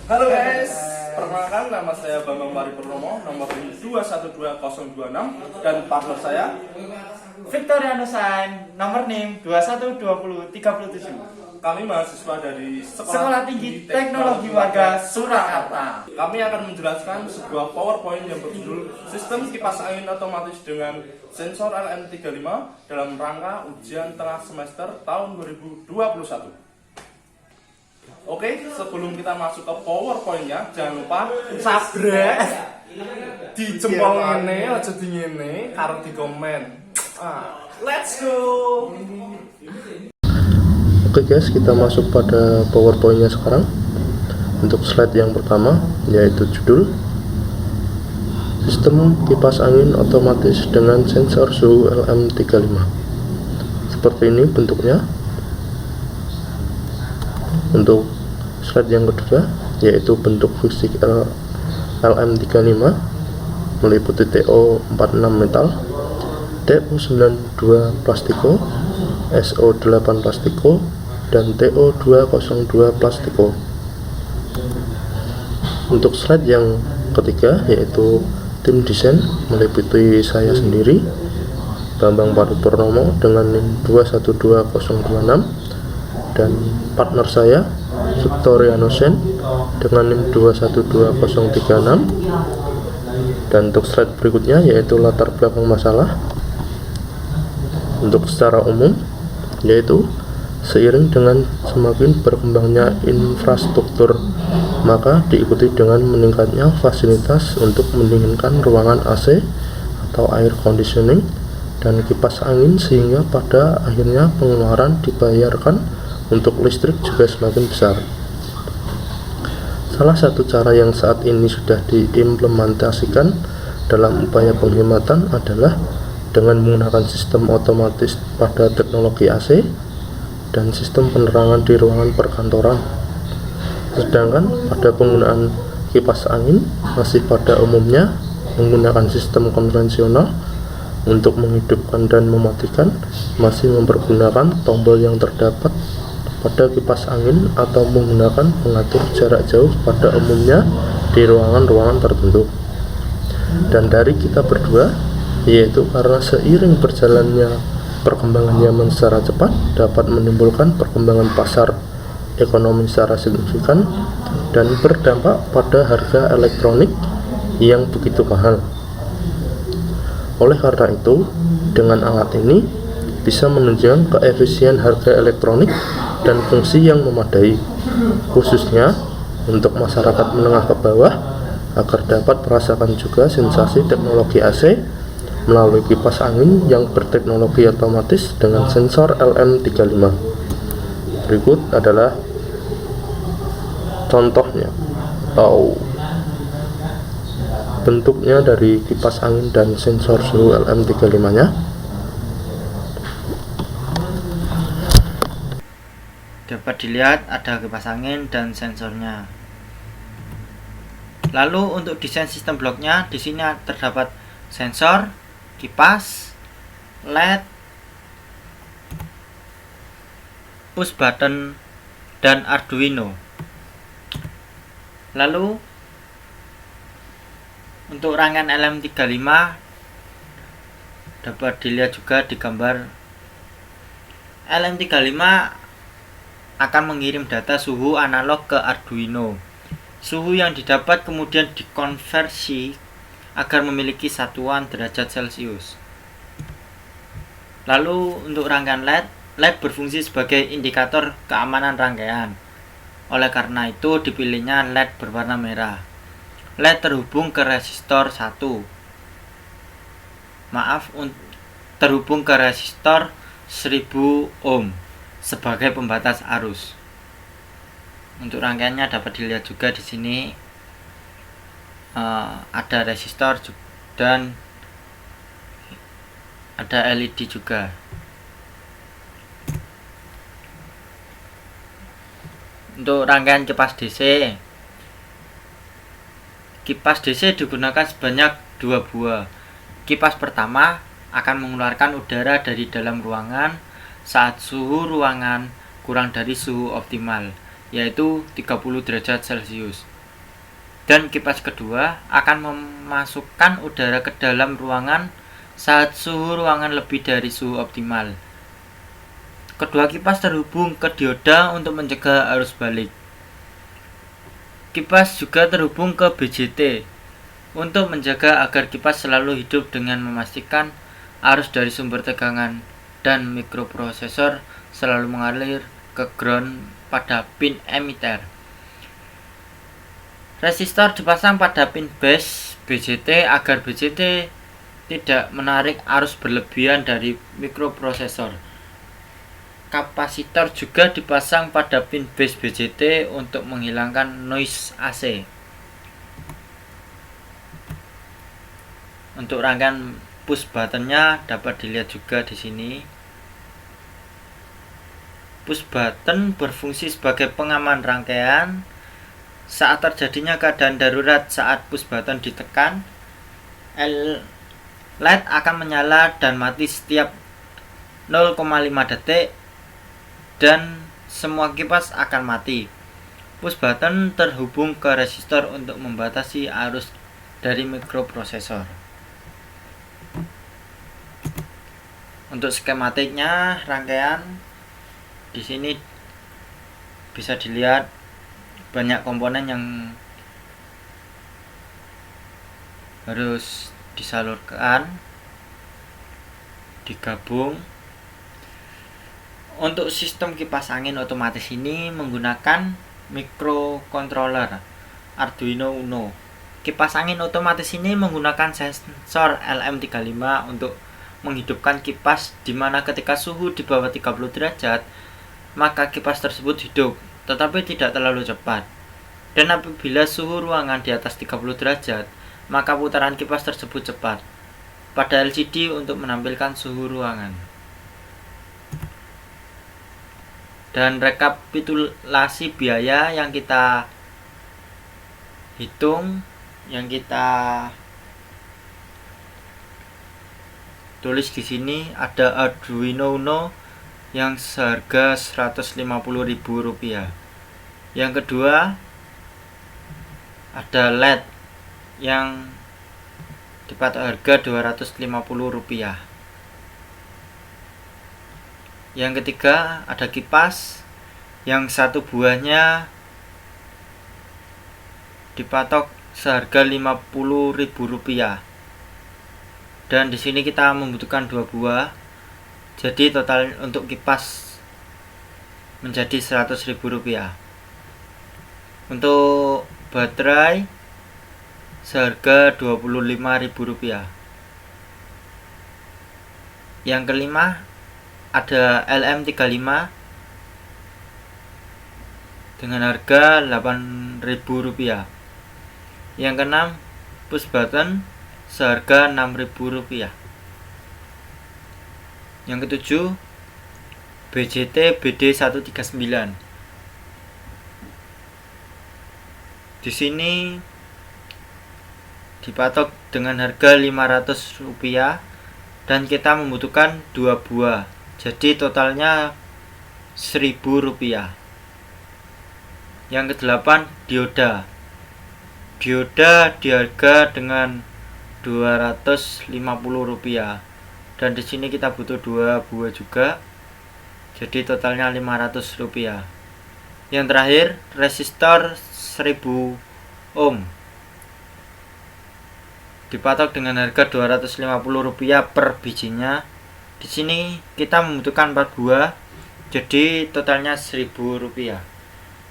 Halo guys, perkenalkan nama saya Bambang Paripurnomo, nomor PIN 212026 dan partner saya Victoria Nusain, nomor NIM 212037. kami mahasiswa dari Sekolah Tinggi Teknologi Warga Surakarta. Kami akan menjelaskan sebuah PowerPoint yang berjudul Sistem Kipas Angin Otomatis dengan Sensor LM35 dalam rangka ujian tengah semester tahun 2021. Oke, sebelum kita masuk ke PowerPoint-nya, jangan lupa subscribe di jempol ini, aja di ngene, karo di komen. Let's go. Oke guys, kita masuk pada PowerPoint-nya sekarang. Untuk slide yang pertama, yaitu judul Sistem Kipas Angin Otomatis dengan Sensor Suhu LM35. Seperti ini bentuknya. Untuk slide yang kedua, yaitu bentuk fisik LM35 meliputi TO46 metal, TO92 plastiko, SO8 plastiko, dan TO202 plastiko. Untuk slide yang ketiga, yaitu tim desain meliputi saya sendiri, Bambang Paripurnomo dengan NIM 212026, dan partner saya Victoria Nusain dengan NIM 212036. Dan untuk slide berikutnya, yaitu latar belakang masalah. Untuk secara umum, yaitu seiring dengan semakin berkembangnya infrastruktur, maka diikuti dengan meningkatnya fasilitas untuk mendinginkan ruangan AC atau air conditioning dan kipas angin, sehingga pada akhirnya pengeluaran dibayarkan untuk listrik juga semakin besar. Salah satu cara yang saat ini sudah diimplementasikan dalam upaya penghematan adalah dengan menggunakan sistem otomatis pada teknologi AC dan sistem penerangan di ruangan perkantoran. Sedangkan pada penggunaan kipas angin masih pada umumnya menggunakan sistem konvensional. Untuk menghidupkan dan mematikan masih mempergunakan tombol yang terdapat pada kipas angin atau menggunakan pengatur jarak jauh pada umumnya di ruangan-ruangan tertentu. Dan dari kita berdua, yaitu karena seiring berjalannya perkembangan zaman secara cepat dapat menimbulkan perkembangan pasar ekonomi secara signifikan dan berdampak pada harga elektronik yang begitu mahal. Oleh karena itu, dengan alat ini bisa menunjang keefisien harga elektronik dan fungsi yang memadai, khususnya untuk masyarakat menengah ke bawah, agar dapat merasakan juga sensasi teknologi AC melalui kipas angin yang berteknologi otomatis dengan sensor LM35. Berikut adalah contohnya atau bentuknya dari kipas angin dan sensor suhu LM35 nya. Dapat dilihat ada kipas angin dan sensornya. Lalu untuk desain sistem bloknya, di sini terdapat sensor, kipas, LED, push button, dan Arduino. Lalu untuk rangkaian LM35 dapat dilihat juga di gambar. LM35 akan mengirim data suhu analog ke Arduino. Suhu yang didapat kemudian dikonversi agar memiliki satuan derajat Celcius. Lalu untuk rangkaian LED berfungsi sebagai indikator keamanan rangkaian. Oleh karena itu dipilihnya LED berwarna merah. LED terhubung ke resistor 1. Terhubung ke resistor 1000 ohm sebagai pembatas arus. Untuk rangkaiannya dapat dilihat juga di sini ada resistor dan ada LED juga. Untuk rangkaian kipas DC, kipas DC digunakan sebanyak 2 buah. Kipas pertama akan mengeluarkan udara dari dalam ruangan saat suhu ruangan kurang dari suhu optimal, yaitu 30 derajat Celcius. Dan kipas kedua akan memasukkan udara ke dalam ruangan saat suhu ruangan lebih dari suhu optimal. Kedua kipas terhubung ke dioda untuk mencegah arus balik. Kipas juga terhubung ke BJT untuk menjaga agar kipas selalu hidup dengan memastikan arus dari sumber tegangan dan mikroprosesor selalu mengalir ke ground pada pin emitter. Resistor dipasang pada pin base BJT agar BJT tidak menarik arus berlebihan dari mikroprosesor. Kapasitor juga dipasang pada pin base BJT untuk menghilangkan noise AC. Untuk rangkaian push buttonnya dapat dilihat juga di sini. Push button berfungsi sebagai pengaman rangkaian. Saat terjadinya keadaan darurat saat push button ditekan, LED akan menyala dan mati setiap 0,5 detik dan semua kipas akan mati. Push button terhubung ke resistor untuk membatasi arus dari mikroprosesor. Untuk skematiknya rangkaian di sini bisa dilihat banyak komponen yang harus disalurkan, digabung. Untuk sistem kipas angin otomatis ini menggunakan microcontroller Arduino Uno. Kipas angin otomatis ini menggunakan sensor LM35 untuk menghidupkan kipas, di mana ketika suhu di bawah 30 derajat maka kipas tersebut hidup, tetapi tidak terlalu cepat. Dan apabila suhu ruangan di atas 30 derajat, maka putaran kipas tersebut cepat. Pada LCD untuk menampilkan suhu ruangan. Dan rekapitulasi biaya yang kita hitung, yang kita tulis di sini ada Arduino Uno yang seharga Rp150.000. Yang kedua ada LED yang dipatok harga Rp250. Yang ketiga ada kipas yang satu buahnya dipatok seharga Rp50.000. Dan di sini kita membutuhkan 2 buah. Jadi total untuk kipas menjadi Rp100.000. Untuk baterai seharga Rp25.000. Yang kelima ada LM35 dengan harga Rp8.000. Yang keenam push button seharga Rp6.000. Yang ketujuh BJT BD139. Di sini dipatok dengan harga Rp500 dan kita membutuhkan 2 buah. Jadi totalnya Rp1.000. Yang kedelapan dioda. Dioda diharga dengan Rp250. Dan di sini kita butuh 2 buah juga. Jadi totalnya Rp500. Yang terakhir resistor 1000 ohm. Dipatok dengan harga Rp250 per bijinya. Di sini kita membutuhkan 4 buah. Jadi totalnya Rp1.000.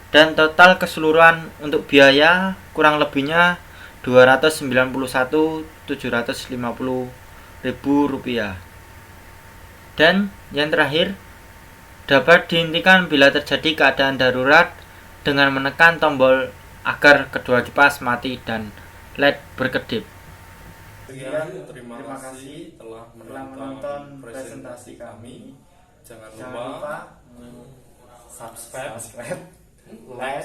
Dan total keseluruhan untuk biaya kurang lebihnya Rp291.750.000. Dan yang terakhir dapat dihentikan bila terjadi keadaan darurat dengan menekan tombol agar kedua kipas mati dan LED berkedip. Sekian, terima kasih telah menonton presentasi kami. Jangan lupa subscribe, like,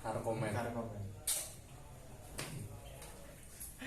harap komen.